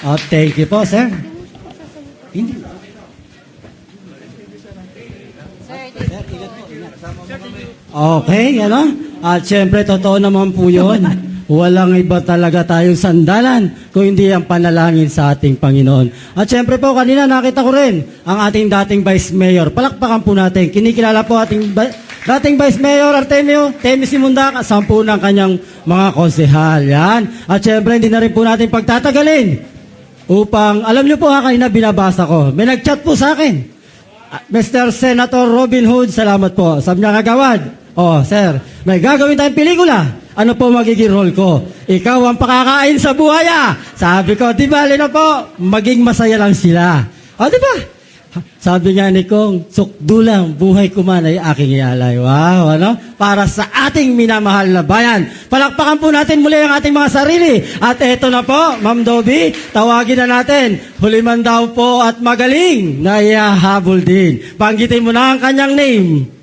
Oh, thank you po, sir. Hindi. Okay, ano? At syempre, totoo naman po yun. Walang iba talaga tayong sandalan kung hindi ang panalangin sa ating Panginoon. At syempre po, kanina nakita ko rin ang ating dating Vice Mayor. Palakpakan po natin. Kinikilala po ating dating Vice Mayor Artemio Temis Simunda, kasampu ng kanyang mga konsehal. Yan. At syempre, hindi na rin po natin pagtatagalin upang, alam niyo po kanina binabasa ko, may nag-chat po sa akin. Mr. Senator Robin Hood, salamat po. Sabi niya, kagawad, sir, may gagawin tayong pelikula. Ano po magiging role ko? Ikaw ang pakakain sa buhaya. Sabi ko, di ba, na po, maging masaya lang sila. Di ba? Sabi nga ni Kong, sukdo lang, buhay ko man ay aking ialay. Wow, ano? Para sa ating minamahal na bayan. Palakpakan po natin muli ang ating mga sarili. At eto na po, Ma'am Dobby, tawagin na natin. Huli man daw po at magaling na ihahabol din. Banggitin mo na ang kanyang name.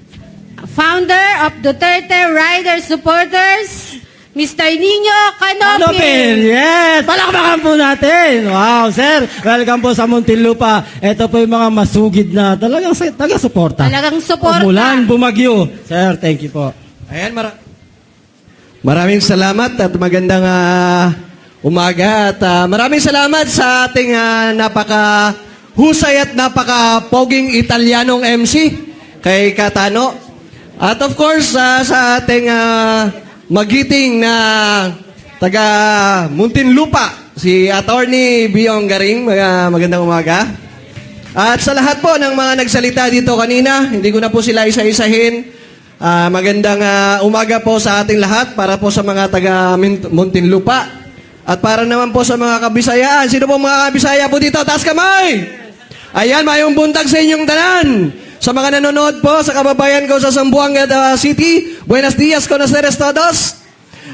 Founder of Duterte Rider Supporters, Mr. Nino Canopin. Yes! Palakpakan po natin. Wow, sir. Welcome po sa Muntinlupa. Ito po yung mga masugid na talagang taga-suporta. Talagang suporta. Umulan, bumagyo. Sir, thank you po. Ayan, maraming salamat at magandang umaga. At maraming salamat sa ating napaka-husay at napaka-poging Italianong MC kay Katano. At of course, sa ating magiting na taga Muntinlupa, si Attorney Biong Garing. Magandang umaga. At sa lahat po ng mga nagsalita dito kanina, hindi ko na po sila isa-isahin. Magandang umaga po sa ating lahat para po sa mga taga Muntinlupa. At para naman po sa mga Kabisayaan. Sino po mga Kabisaya po dito? Taas kamay! Ayan, mayong buntag sa inyong tanan. Sa mga nanonood po, sa kababayan ko sa Zamboanga City, buenos dias, conoceres todos.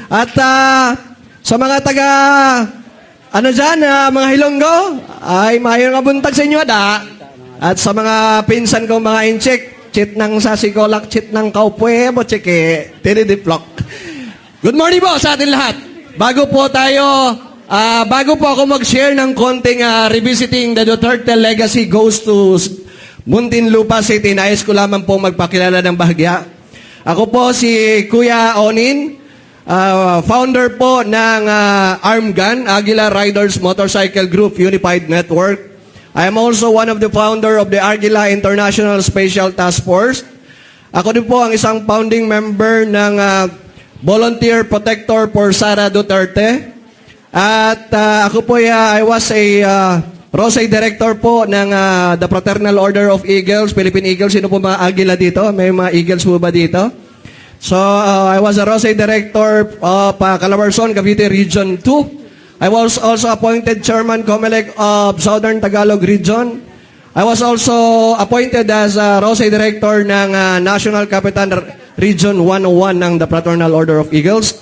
At sa mga taga, mga Hilonggo, ay mayroong kabuntag sa inyo, da. At sa mga pinsan ko, mga inchik, chit ng sasikolak, chit ng kaupwe, bocheke, tinidiplok. Good morning po sa atin lahat. Bago po ako mag-share ng konting revisiting the Duterte legacy goes to Muntinlupa City, nais ko lamang po magpakilala ng bahagya. Ako po si Kuya Onin, founder po ng Armgan, Aguila Riders Motorcycle Group Unified Network. I am also one of the founder of the Aguila International Special Task Force. Ako din po ang isang founding member ng Volunteer Protector for Sara Duterte. At ako po I was a Rosay Director po ng the Fraternal Order of Eagles, Philippine Eagles. Sino po mga Agila dito? May mga Eagles po ba dito? So, I was a Rosay Director of Calabarzon, Cavite Region 2. I was also appointed Chairman COMELEC of Southern Tagalog Region. I was also appointed as Rosay Director ng National Capitan Region 101 ng the Fraternal Order of Eagles.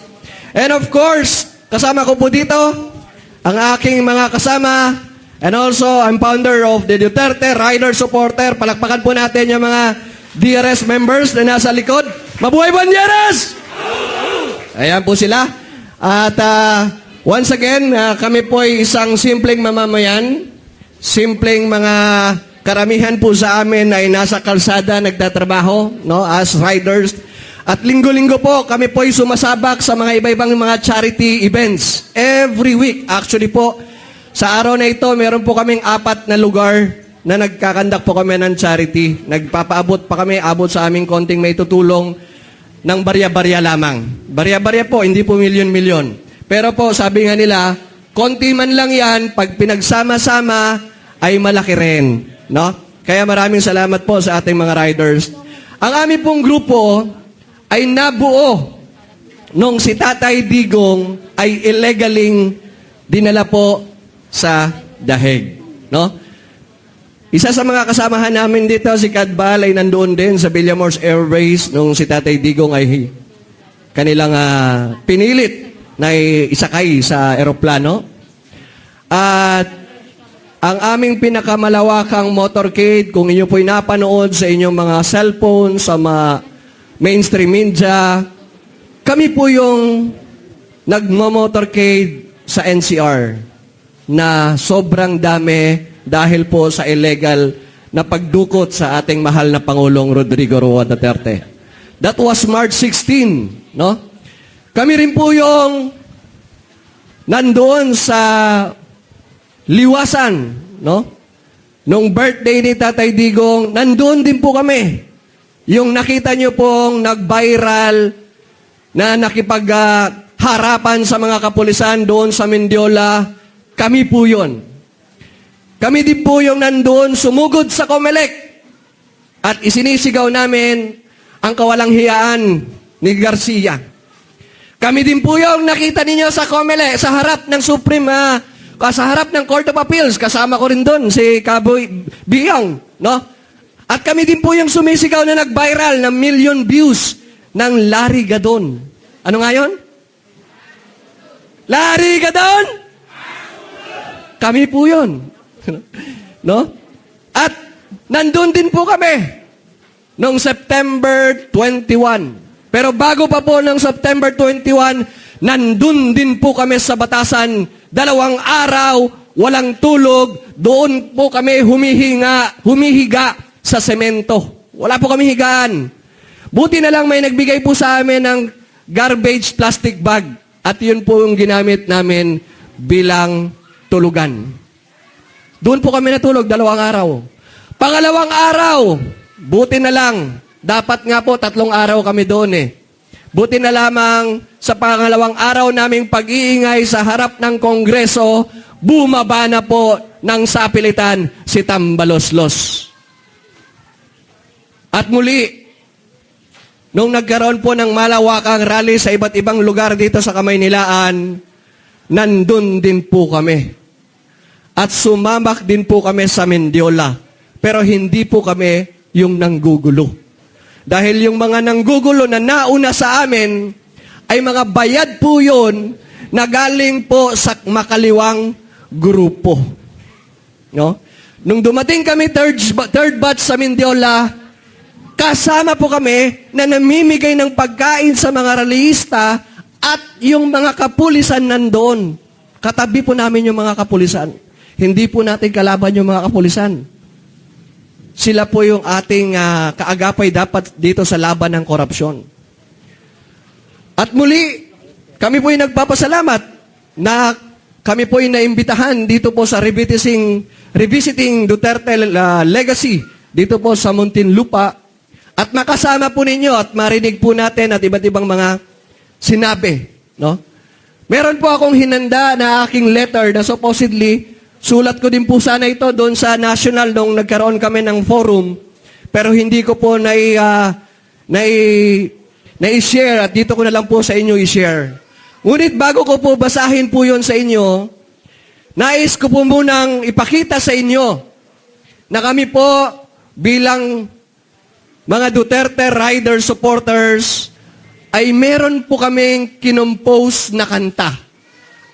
And of course, kasama ko po dito ang aking mga kasama. And also, I'm founder of the Duterte Rider Supporter. Palakpakan po natin yung mga DRS members na nasa likod. Mabuhay po ang DRS! Ayan po sila. At once again, kami po ay isang simpleng mamamayan. Simpleng mga karamihan po sa amin ay nasa kalsada nagtatrabaho, no, as riders. At linggo-linggo po, kami po ay sumasabak sa mga iba-ibang mga charity events. Every week, actually po, sa araw na ito, meron po kaming 4 na lugar na nagkakandak po kami ng charity. Nagpapaabot pa kami, abot sa aming konting may tutulong ng barya-barya lamang. Barya-barya po, hindi po milyon-milyon. Pero po, sabi nga nila, konti man lang yan, pag pinagsama-sama, ay malaki rin. No? Kaya maraming salamat po sa ating mga riders. Ang aming pong grupo ay nabuo nung si Tatay Digong ay illegaling dinala po sa dahig, no? Isa sa mga kasamahan namin dito, si Kadbal, ay nandoon din sa Villamores Airways nung si Tatay Digong ay kanilang pinilit na isakay sa eroplano. At ang aming pinakamalawakang motorcade, kung inyo po'y napanood sa inyong mga cellphone, sa mga mainstream media, kami po yung nagmo-motorcade sa NCR na sobrang dami dahil po sa illegal na pagdukot sa ating mahal na Pangulong Rodrigo Roa Duterte. That was March 16, no? Kami rin po yung nandoon sa Liwasan, no? Nung birthday ni Tatay Digong, nandoon din po kami. Yung nakita nyo pong nag-viral na harapan sa mga kapulisan doon sa Mendiola, kami po yun. Kami din po yung nandoon sumugod sa Comelec at isinisigaw namin ang kawalang hiyaan ni Garcia. Kami din po yung nakita ninyo sa Comelec, sa harap ng sa harap ng Court of Appeals, kasama ko rin doon si Kaboy Biyong, no? At kami din po yung sumisigaw na nag-viral ng million views ng Larry Gadon. Ano nga yun? Larry Gadon? Kami po yun. No? At nandun din po kami noong September 21. Pero bago pa po ng September 21, nandun din po kami sa Batasan, 2 araw, walang tulog, doon po kami humihiga sa semento. Wala po kami higaan. Buti na lang may nagbigay po sa amin ng garbage plastic bag. At yun po yung ginamit namin bilang tulugan. Doon po kami natulog 2 araw. Pangalawang araw, buti na lang. Dapat nga po 3 araw kami doon eh. Buti na lamang sa pangalawang araw naming pag-iingay sa harap ng Kongreso, bumaba na po ng sapilitan si Tambaloslos. At muli, nung nagkaroon po ng malawakang rally sa iba't ibang lugar dito sa Kamaynilaan, nandun din po kami. At sumamak din po kami sa Mendiola. Pero hindi po kami yung nanggugulo. Dahil yung mga nanggugulo na nauna sa amin, ay mga bayad po yun na galing po sa makaliwang grupo. No? Nung dumating kami third batch sa Mendiola, kasama po kami na namimigay ng pagkain sa mga rallyista at yung mga kapulisan nandoon. Katabi po namin yung mga kapulisan. Hindi po natin kalaban yung mga kapulisan. Sila po yung ating kaagapay dapat dito sa laban ng korupsyon. At muli, kami po yung nagpapasalamat na kami po yung naimbitahan dito po sa Revisiting Duterte Legacy dito po sa Muntinlupa. At makasama po ninyo at marinig po natin at iba't ibang mga sinabi. No? Meron po akong hinanda na aking letter na supposedly, sulat ko din po sana ito doon sa national nung nagkaroon kami ng forum, pero hindi ko po na-share at dito ko na lang po sa inyo i-share. Ngunit bago ko po basahin po yon sa inyo, nais ko po munang ipakita sa inyo na kami po bilang mga Duterte Rider supporters, ay meron po kaming kinompose na kanta.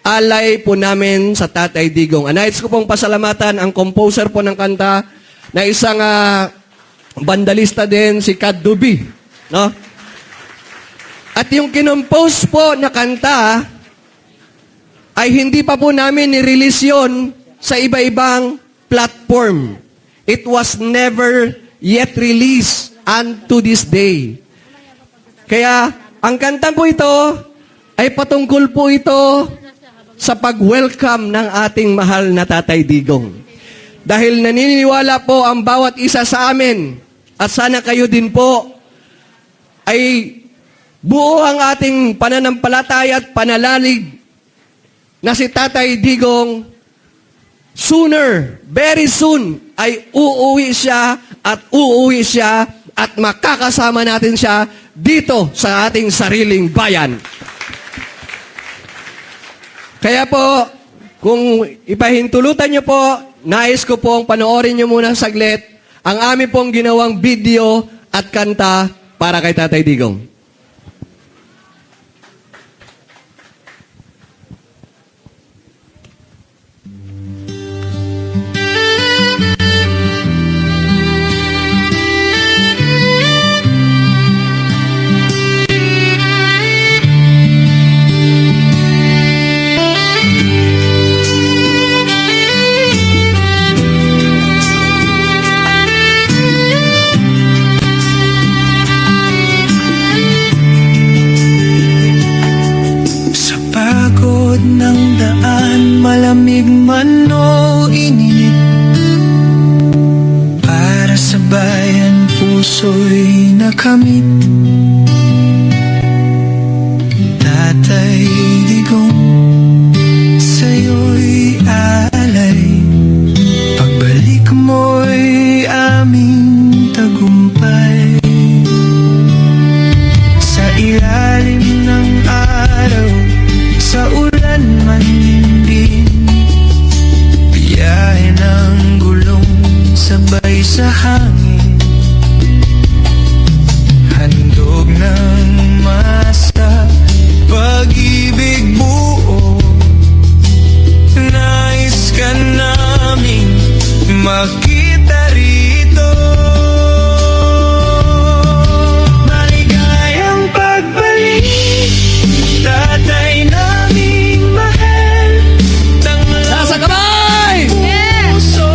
Alay po namin sa Tatay Digong. Nais ko pong pasalamatan ang composer po ng kanta na isang bandalista din, si Kad Duby. No? At yung kinompose po na kanta, ay hindi pa po namin ni-release yun sa iba-ibang platform. It was never yet released unto this day. Kaya, ang kanta po ito, ay patungkol po ito sa pag-welcome ng ating mahal na Tatay Digong. Dahil naniniwala po ang bawat isa sa amin, at sana kayo din po, ay buo ang ating pananampalataya at panalalig na si Tatay Digong, sooner, very soon, ay uuwi siya at makakasama natin siya dito sa ating sariling bayan. Kaya po, kung ipahintulutan niyo po, nais ko pong panoorin niyo muna saglit ang amin pong ginawang video at kanta para kay Tatay Digong. damit. Tatay Digong, sa'yo'y alay. Pagbalik mo'y aming tagumpay. Sa ilalim ng araw, sa ulan man din, biyahe ng gulong sabay sa hangin. Handog ng masa, pag-ibig buo. Nais ka naming makita rito. Maligayang pagbalik, tatay naming mahal. Sa kamay! Puso,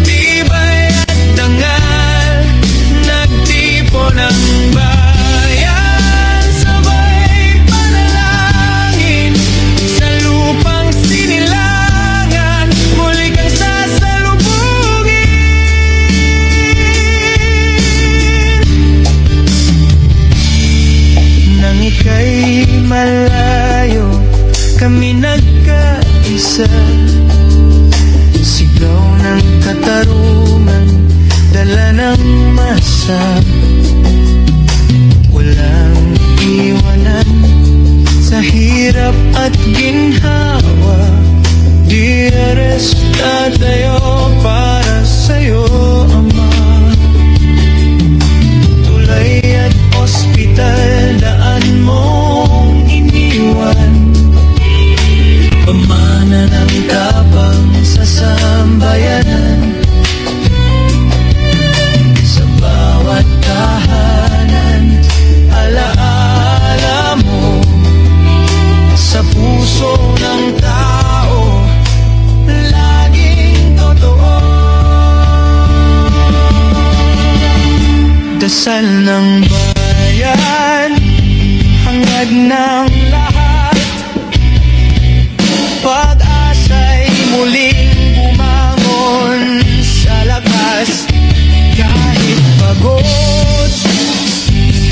tibay at dangal, nagtipo ng bayan, sabay panalangin, sa lupang sinilangan, muli kang sasalubungin. Nang ika'y malayo, kami nagkaisa. Sigaw ng katarungan, dala ng masa. Walang iwanan sa hirap at ginhawa. DRS tatayo para sa'yo, Ama. Tulay at ospital, daan mong iniwan. Pamana ng tapang sa sambayanan. Sa bawat tahanan, alaala mo. Sa puso ng tao, laging totoo. Dasal ng bayan, hangad ng lahat. Pag-asa'y muling bumangon sa lakas. Kahit pagod,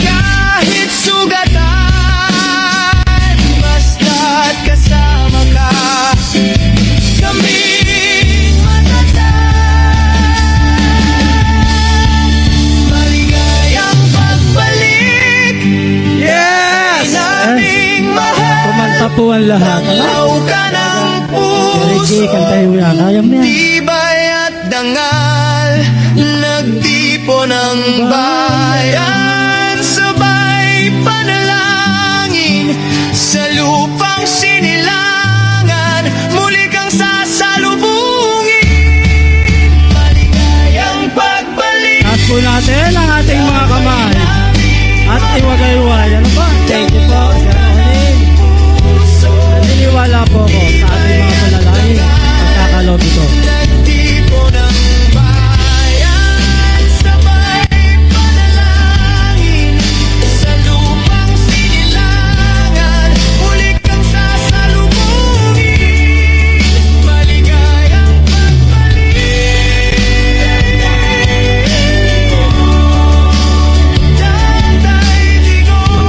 kahit sugatan, basta't kasama ka, kaming matatag. Maligayang pagbalik, Yes! naming mahal. Kumanta po ang lahat. Tanglaw ka ng Ricky, puso, kantahin mo yan. Kaya mo yan. tibay at dangal, nagtipo ng bayan, sabay panalangin, sa lupang sinilangan, muli kang sasalubungin. Maligayang pagbalik. Taas po natin ang ating mga kamay. At iwagay-iway. Ano ba? Thank you po, Sir Onin. Naniniwala po ako sa ating mga panalangin at kakalob ito. Nagtipo ng bayan, sabay panalangin, sa lupang sinilangan, muli kang sasalubungin. Maligayang pagbalik. Tatay Digong, tatay Digong.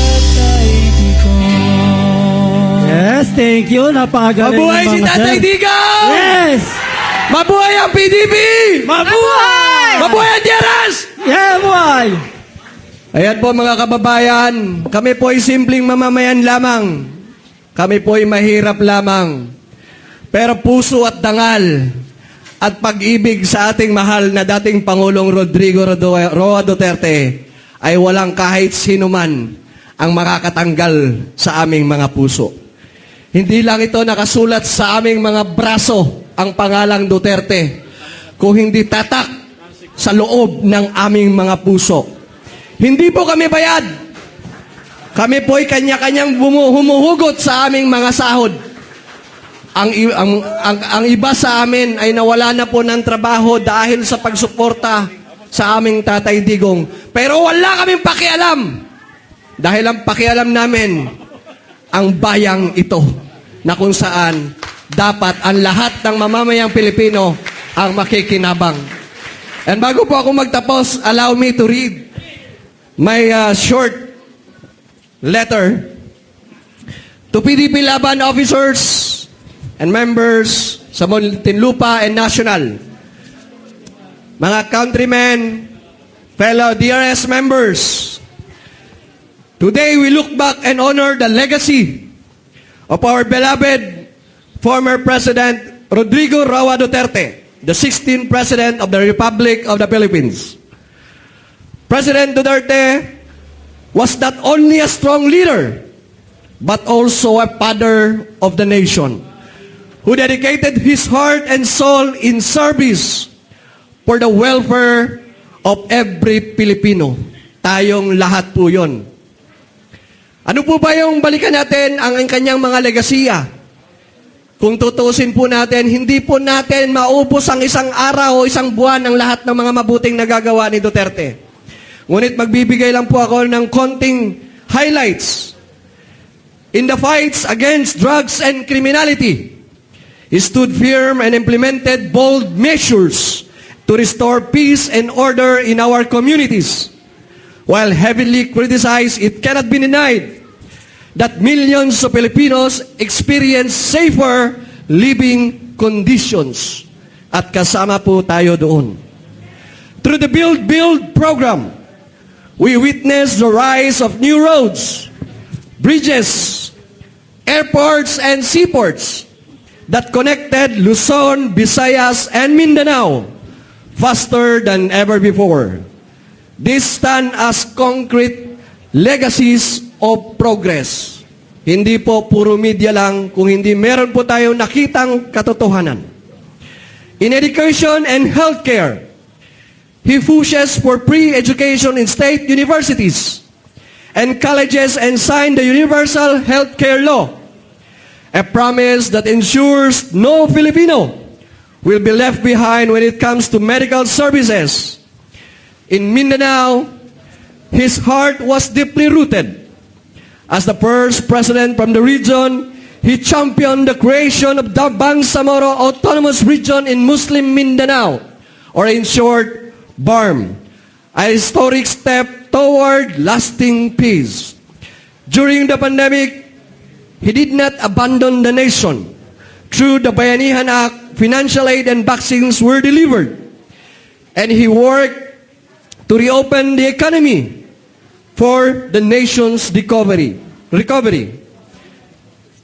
Tatay Digong. Yes, thank you. Napakagaling Mabuhay ng si mga Tatay sir. Digong! Yes! Mabuhay ang PDP! Mabuhay! Mabuhay ang DRS! Yeah, boy! Ayan po mga kababayan, kami po ay simpleng mamamayan lamang. Kami po ay mahirap lamang. Pero puso at dangal at pag-ibig sa ating mahal na dating Pangulong Rodrigo Roa Duterte ay walang kahit sino man ang makakatanggal sa aming mga puso. Hindi lang ito nakasulat sa aming mga braso ang pangalang Duterte, kung hindi tatak sa loob ng aming mga puso. Hindi po kami bayad. Kami po ay kanya-kanyang humuhugot sa aming mga sahod. ang iba sa amin ay nawala na po ng trabaho dahil sa pagsuporta sa aming Tatay Digong. Pero wala kaming pakialam. Dahil ang pakialam namin, ang bayang ito na kung saan dapat ang lahat ng mamamayang Pilipino ang makikinabang. And bago po ako magtapos, allow me to read my short letter to PDP Laban officers and members sa Muntinlupa and National. Mga countrymen, fellow DRS members, today we look back and honor the legacy of our beloved former President Rodrigo Roa Duterte, the 16th President of the Republic of the Philippines. President Duterte was not only a strong leader, but also a father of the nation, who dedicated his heart and soul in service for the welfare of every Filipino. Tayong lahat po yun. Ano po ba yung balikan natin ang kanyang mga legasiya? Kung tutusin po natin, hindi po natin maubos ang isang araw o isang buwan ang lahat ng mga mabuting nagagawa ni Duterte. Ngunit magbibigay lang po ako ng konting highlights. In the fights against drugs and criminality, he stood firm and implemented bold measures to restore peace and order in our communities. While heavily criticized, it cannot be denied that millions of Filipinos experience safer living conditions. At kasama po tayo doon. Through the Build program, we witnessed the rise of new roads, bridges, airports, and seaports that connected Luzon, Visayas, and Mindanao faster than ever before. These stand as concrete legacies of progress. Hindi po puro media lang, kung hindi meron po tayong nakitang katotohanan. In education and healthcare, he pushes for pre-education in state universities and colleges and signed the Universal Healthcare Law, a promise that ensures no Filipino will be left behind when it comes to medical services. In Mindanao, his heart was deeply rooted. As the first president from the region, he championed the creation of the Bangsamoro Autonomous Region in Muslim Mindanao, or in short, BARM, a historic step toward lasting peace. During the pandemic, he did not abandon the nation. Through the Bayanihan Act, financial aid and vaccines were delivered, and he worked to reopen the economy for the nation's recovery.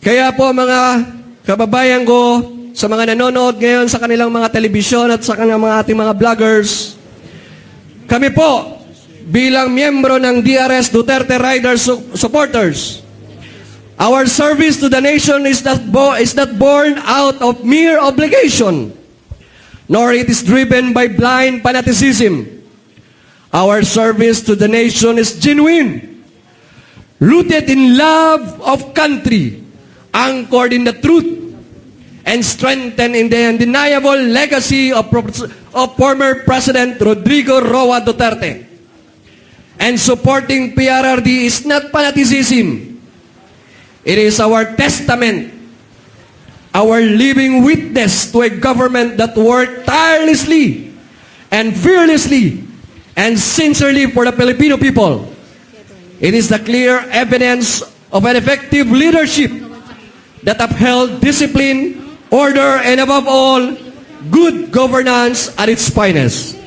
Kaya po mga kababayan ko, sa mga nanonood ngayon sa kanilang mga telebisyon at sa kanilang mga ating mga vloggers, kami po bilang miyembro ng DRS Duterte Riders Supporters, our service to the nation is not born out of mere obligation, nor it is driven by blind fanaticism. Our service to the nation is genuine, rooted in love of country, anchored in the truth, and strengthened in the undeniable legacy of former President Rodrigo Roa Duterte. And supporting PRRD is not fanaticism. It is our testament, our living witness to a government that worked tirelessly and fearlessly and sincerely for the Filipino people. It is the clear evidence of an effective leadership that upheld discipline, order, and above all, good governance at its finest.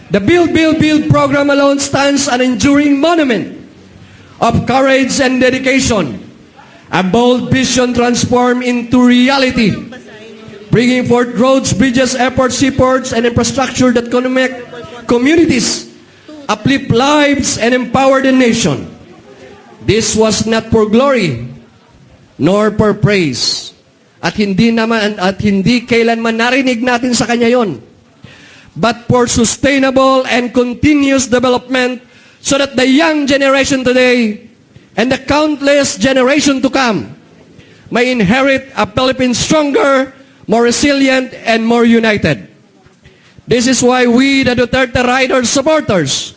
The Build program alone stands an enduring monument of courage and dedication, a bold vision transformed into reality, bringing forth roads, bridges, airports, seaports, and infrastructure that connect communities, uplift lives, and empower the nation. This was not for glory, nor for praise. At hindi kailanman narinig natin sa kanya yon. But for sustainable and continuous development so that the young generation today and the countless generation to come may inherit a Philippines stronger, more resilient, and more united. This is why we, the Duterte Riders supporters,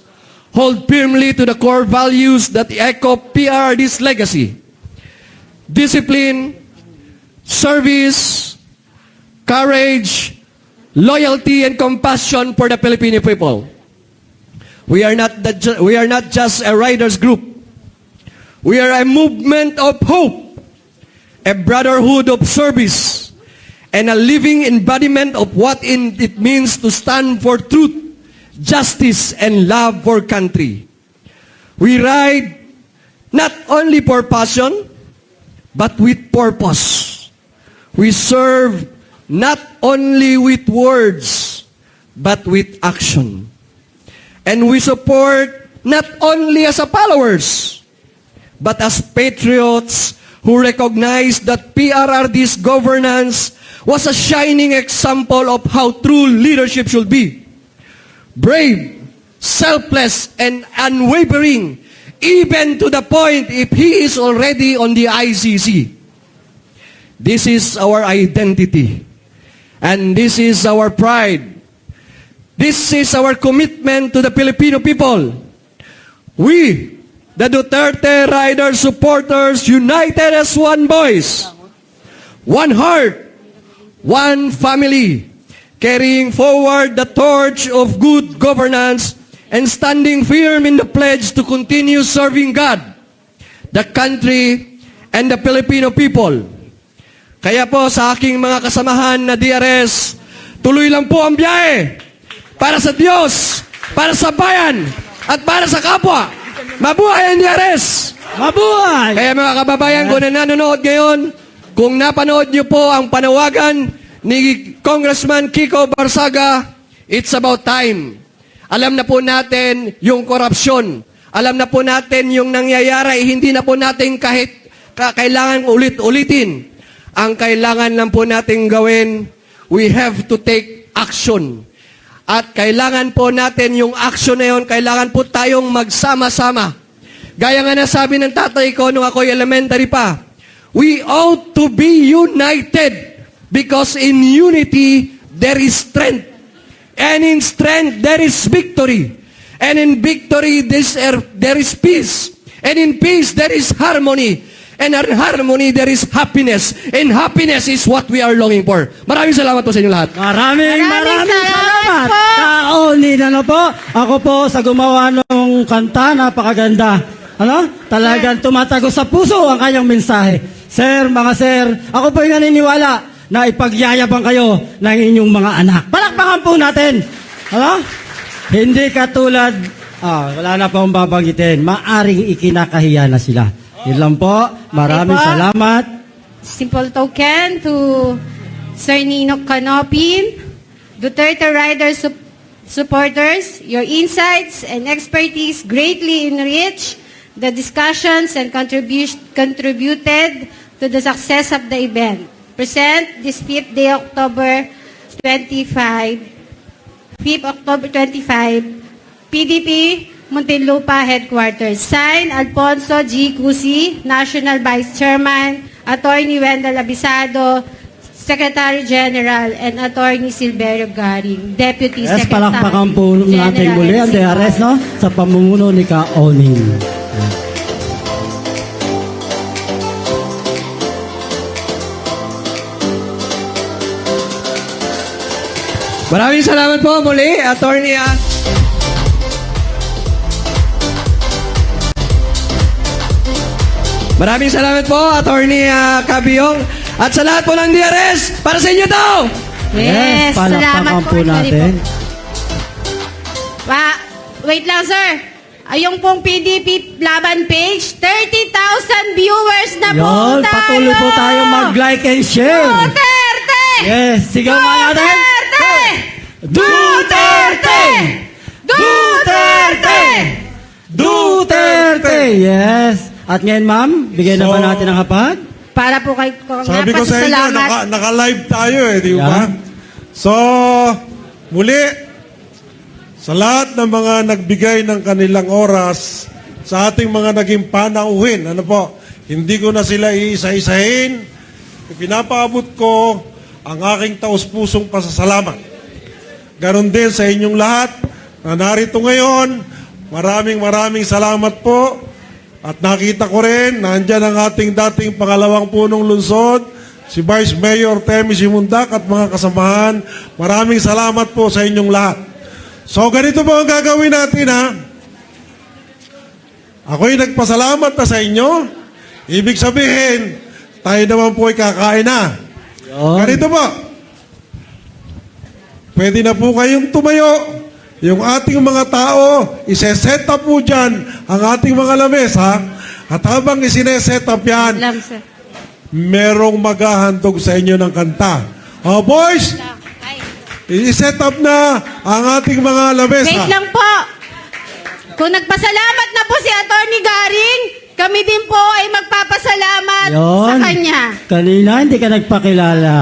hold firmly to the core values that echo PRRD's legacy: discipline, service, courage, loyalty, and compassion for the Filipino people. We are not just a riders group. We are a movement of hope, a brotherhood of service, and a living embodiment of what it means to stand for truth, justice, and love for country. We ride not only for passion, but with purpose. We serve not only with words, but with action. And we support not only as a followers, but as patriots who recognize that PRRD's governance was a shining example of how true leadership should be. Brave, selfless, and unwavering, even to the point if he is already on the ICC. This is our identity, and this is our pride. This is our commitment to the Filipino people. We, the Duterte Rider supporters, united as one voice, one heart, one family, carrying forward the torch of good governance and standing firm in the pledge to continue serving God, the country, and the Filipino people. Kaya po sa aking mga kasamahan na DRS, tuloy lang po ang biyahe para sa Diyos, para sa bayan, at para sa kapwa. Mabuhay ang DRS! Mabuhay! Kaya mga kababayan, kung nanonood ngayon, kung napanood niyo po ang panawagan ni Congressman Kiko Barsaga, it's about time. Alam na po natin yung korupsyon. Alam na po natin yung nangyayari. Hindi na po natin kahit kailangan ulit-ulitin. Ang kailangan lang po natin gawin, we have to take action. At kailangan po natin yung action na yun, kailangan po tayong magsama-sama. Gaya nga nasabi ng tatay ko nung ako'y elementary pa, we ought to be united because in unity there is strength. And in strength there is victory. And in victory there is peace. And in peace there is harmony. And in harmony there is happiness. And happiness is what we are longing for. Maraming salamat po sa inyo lahat. Maraming salamat po. Kaonin, ano po? Ako po sa gumawa ng kanta, napakaganda. Ano? Talagang tumatago sa puso ang kanyang mensahe. Sir, mga sir, ako po yung naniniwala na ipagyayabang kayo ng inyong mga anak. Palakpakan po natin. Ano? Hindi katulad, wala na po akong babanggitin, maaring ikinakahiya na sila. Yun lang po. Maraming Okay po. salamat. Simple token to Sir Nino Canopin, Duterte Rider supporters. Your insights and expertise greatly enrich the discussions and contributed to the success of the event. Present this 5th October 25, PDP Muntinlupa Headquarters. Signed, Alfonso G. Cusi, National Vice Chairman, Attorney Wendell Abisado, Secretary General, and Attorney Silverio Garing, Deputy Yes, Secretary palakpakan po natin muli ang DRS, no? Sa pamumuno ni Ka-Oning. Maraming salamat po muli, Attorney. Maraming salamat po, Attorney Cabillong. At sa lahat po ng DRS, para sa inyo to! Yes, salamat palakpakan po Sorry natin. Wait lang, sir. Yung pong PDP Laban page, 30,000 viewers na po Yon, tayo! patuloy po tayo mag-like and share. Duterte! Yes, sigaw nga natin. Duterte! Duterte! Duterte! Yes. At ngayon, ma'am, bigyan na ba natin ang hapag? Para po kay Sabi ko sa inyo, salamat. naka-live tayo di Yeah. ba? So, muli, sa lahat ng mga nagbigay ng kanilang oras sa ating mga naging panauhin, ano po, hindi ko na sila iisa-isahin ipinapaabot ko ang aking taus-pusong pasasalamat. Ganon din sa inyong lahat na narito ngayon. Maraming salamat po. At nakita ko rin, nandyan ang ating dating pangalawang punong lungsod, si Vice Mayor Temi Simundak at mga kasamahan. Maraming salamat po sa inyong lahat. So ganito po ang gagawin natin, ha. Ako'y nagpasalamat na sa inyo. Ibig sabihin, tayo naman po ay kakain na. Yun. Ganito po. Pwede na po kayong tumayo. Yung ating mga tao, iseset up po dyan ang ating mga lamesa. At habang isineset up yan, Alam, sir. merong maghahandog sa inyo ng kanta. Oh, boys, Ay. i-set up na ang ating mga lamesa. Wait lang po. Kung nagpasalamat na po si Attorney Garing, kami din po ay magpapasalamat sa kanya. Kanina, hindi ka nagpakilala.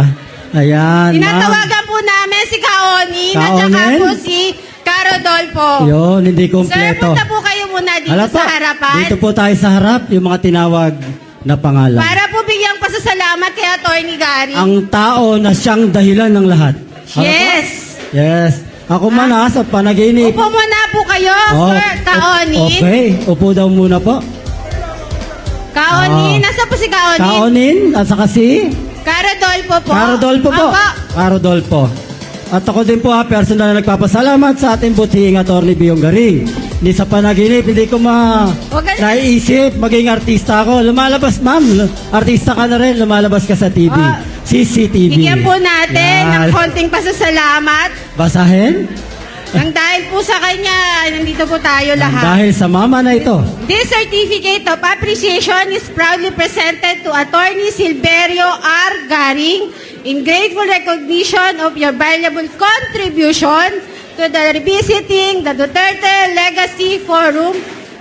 Ayan, ma'am. Tinatawagan po namin si Kaonin at saka Kaonin? po si Carodolfo. Yun, hindi Sir, kompleto. punta po kayo muna dito Hala po, sa harapan. dito po tayo sa harap, yung mga tinawag na pangalan. Para po bigyang pasasalamat kay Attorney Garing. Ang tao na siyang dahilan ng lahat. Hala po? Yes. Yes. Ako man sa panaginip. Upo muna po kayo, Oh, Sir Kaonin. Okay, upo daw muna po. Kaonin, nasa po si Kaonin? Kaonin, at saka si Carodolfo po. Carodolfo po. Opo. Carodolfo. At ako din po personal na nagpapasalamat sa ating butihing Attorney Biyong Garing. Hindi sa panaginip, hindi ko Huwag ka- naiisip maging artista ako. Lumalabas, ma'am. Artista ka na rin, lumalabas ka sa TV. Oh. CCTV. Bigyan po natin ng Yan. konting pasasalamat. Basahin? Nang dahil po sa kanya, nandito po tayo lahat. Dahil sa mama na ito. This certificate of appreciation is proudly presented to Attorney Silverio R. Garing in grateful recognition of your valuable contribution to the revisiting the Duterte Legacy Forum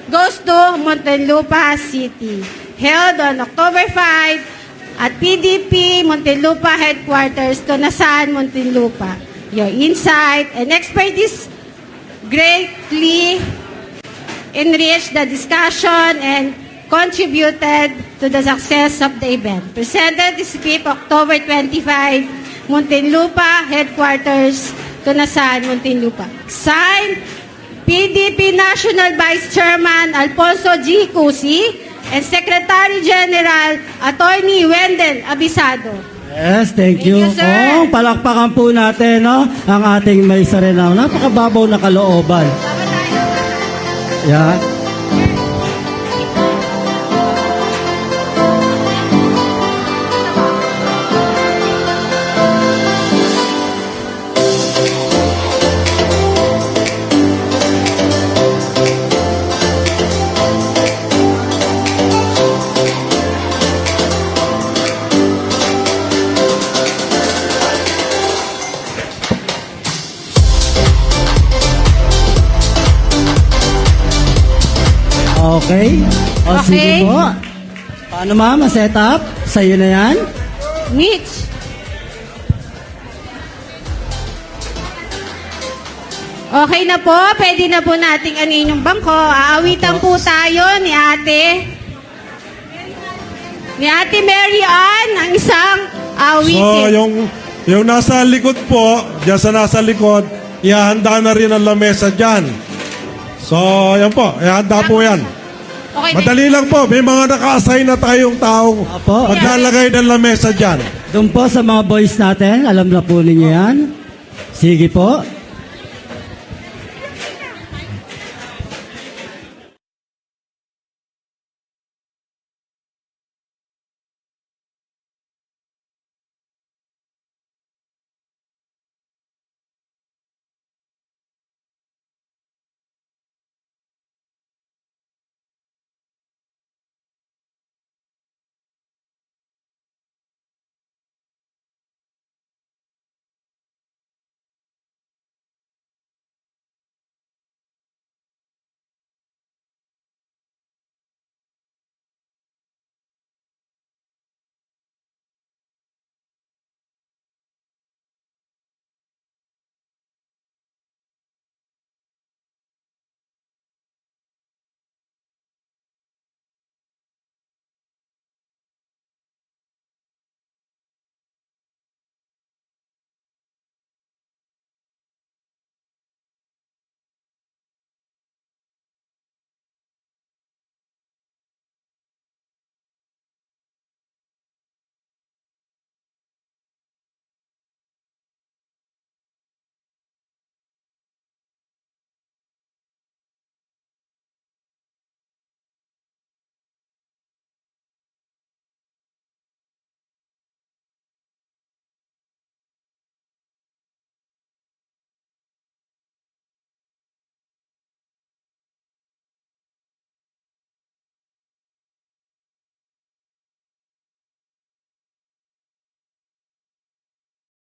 goes to Muntinlupa City, held on October 5 at PDP Muntinlupa Headquarters, Tonasan, Muntinlupa. Your insight and expertise greatly enriched the discussion and contributed to the success of the event. Presented this week, October 25, Muntinlupa Headquarters, Tonasan, Muntinlupa. Signed, PDP National Vice Chairman Alfonso G. Cusi and Secretary General Attorney Wendell Abisado. Yes, thank you. Thank you, sir. Oh, palakpakan po natin, no? Ang ating may sarili napakababaw na kalooban. Yan. Okay. O, Okay. sige po. Paano ma'am, set up? Sa'yo na yan? Mitch. Okay na po, pwede na po nating anin yung bangko. Aawitan po tayo ni Ate Mary Ann, ang isang So, awitin. yung nasa likod po, diyan sa nasa likod, ihahanda na rin ang lamesa dyan. So, yan po, ihahanda po yan. Okay na. Madali lang po, may mga naka-assign na tayong tao Apo. maglalagay ng lamesa dyan. Doon po sa mga boys natin, alam na po ninyo yan. Sige po.